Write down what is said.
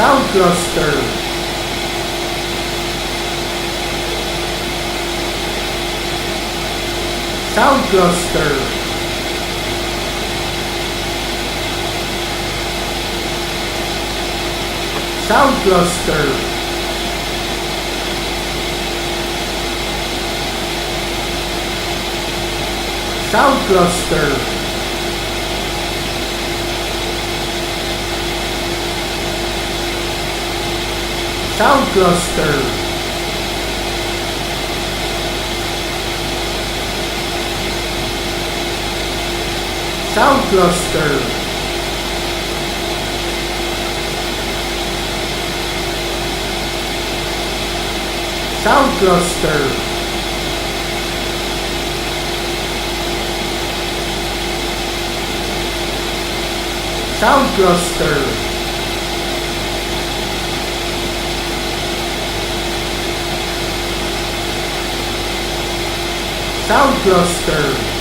Sound cluster. Sound cluster. Sound cluster. Sound cluster. Sound cluster. Sound cluster. Sound cluster. Sound cluster. Sound cluster.